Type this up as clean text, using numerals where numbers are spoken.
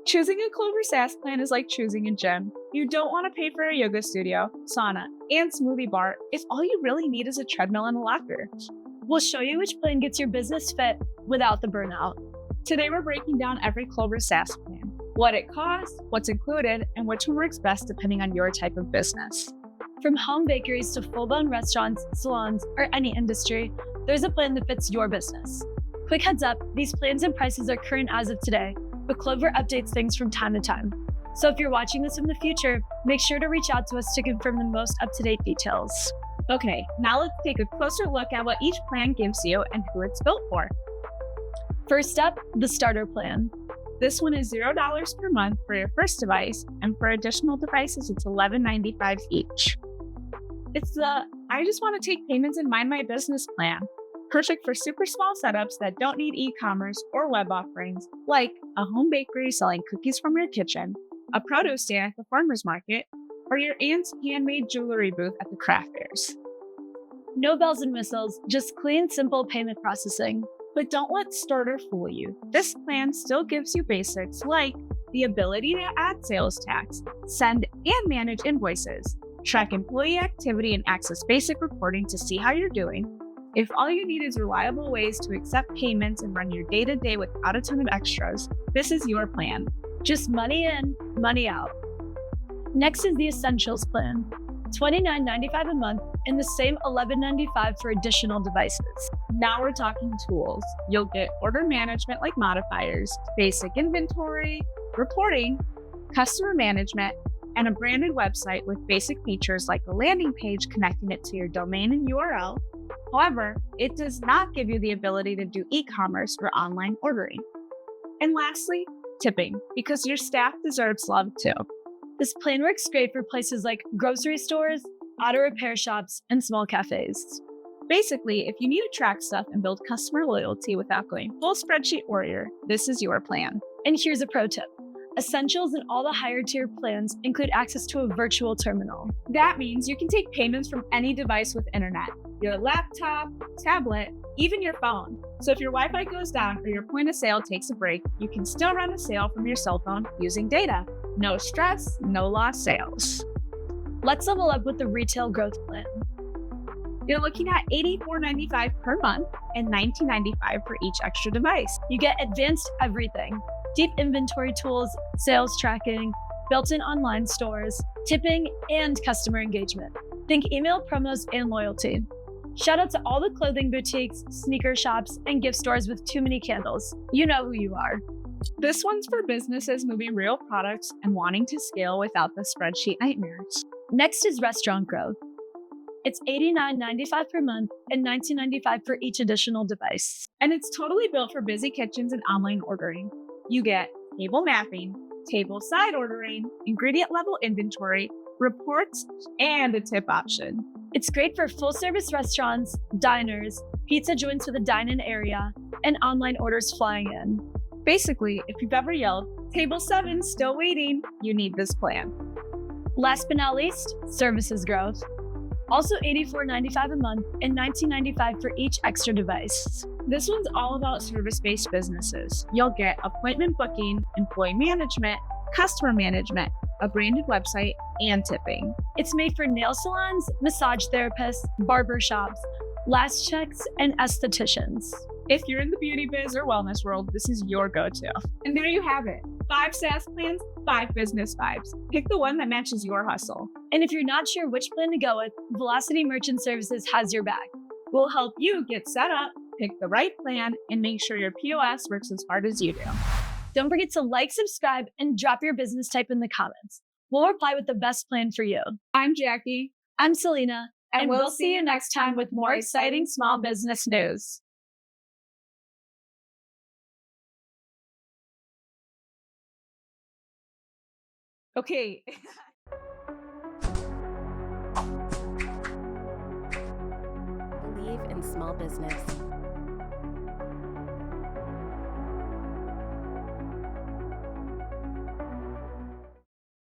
Choosing a Clover SAAS plan is like choosing a gym. You don't want to pay for a yoga studio, sauna, and smoothie bar if all you really need is a treadmill and a locker. We'll show you which plan gets your business fit without the burnout. Today we're breaking down every Clover SAAS plan, what it costs, what's included, and which one works best depending on your type of business. From home bakeries to full-blown restaurants, salons, or any industry, there's a plan that fits your business. Quick heads up, these plans and prices are current as of today, but Clover updates things from time to time. So if you're watching this in the future, make sure to reach out to us to confirm the most up-to-date details. Okay, now let's take a closer look at what each plan gives you and who it's built for. First up, the starter plan. This one is $0 per month for your first device, and for additional devices, it's $11.95 each. It's the I just want to take payments and mind my business plan. Perfect for super small setups that don't need e-commerce or web offerings, like a home bakery selling cookies from your kitchen, a produce stand at the farmer's market, or your aunt's handmade jewelry booth at the craft fairs. No bells and whistles, just clean, simple payment processing. But don't let starter fool you. This plan still gives you basics like the ability to add sales tax, send and manage invoices, track employee activity, and access basic reporting to see how you're doing. If all you need is reliable ways to accept payments and run your day-to-day without a ton of extras, this is your plan. Just money in, money out. Next is the Essentials plan. $29.95 a month and the same $11.95 for additional devices. Now we're talking tools. You'll get order management like modifiers, basic inventory, reporting, customer management, and a branded website with basic features like a landing page connecting it to your domain and URL. However, it does not give you the ability to do e-commerce or online ordering. And lastly, tipping, because your staff deserves love too. This plan works great for places like grocery stores, auto repair shops, and small cafes. Basically, if you need to track stuff and build customer loyalty without going full spreadsheet warrior, this is your plan. And here's a pro tip. Essentials and all the higher tier plans include access to a virtual terminal. That means you can take payments from any device with internet, your laptop, tablet, even your phone. So if your Wi-Fi goes down or your point of sale takes a break, you can still run a sale from your cell phone using data. No stress, no lost sales. Let's level up with the retail growth plan. You're looking at $84.95 per month and $19.95 for each extra device. You get advanced everything. Deep inventory tools, sales tracking, built-in online stores, tipping, and customer engagement. Think email promos and loyalty. Shout out to all the clothing boutiques, sneaker shops, and gift stores with too many candles. You know who you are. This one's for businesses moving real products and wanting to scale without the spreadsheet nightmares. Next is restaurant growth. It's $89.95 per month and $19.95 for each additional device. And it's totally built for busy kitchens and online ordering. You get table mapping, table side ordering, ingredient level inventory, reports, and a tip option. It's great for full service restaurants, diners, pizza joints with a dine-in area, and online orders flying in. Basically, if you've ever yelled, "Table 7's still waiting," you need this plan. Last but not least, services growth. Also $84.95 a month and $19.95 for each extra device. This one's all about service-based businesses. You'll get appointment booking, employee management, customer management, a branded website, and tipping. It's made for nail salons, massage therapists, barber shops, last checks, and estheticians. If you're in the beauty biz or wellness world, this is your go-to. And there you have it. 5 SaaS plans, 5 business vibes. Pick the one that matches your hustle. And if you're not sure which plan to go with, Velocity Merchant Services has your back. We'll help you get set up, pick the right plan, and make sure your POS works as hard as you do. Don't forget to like, subscribe, and drop your business type in the comments. We'll reply with the best plan for you. I'm Jackie. I'm Selena. And we'll see you next time with more exciting small business news. Okay. Believe in small business.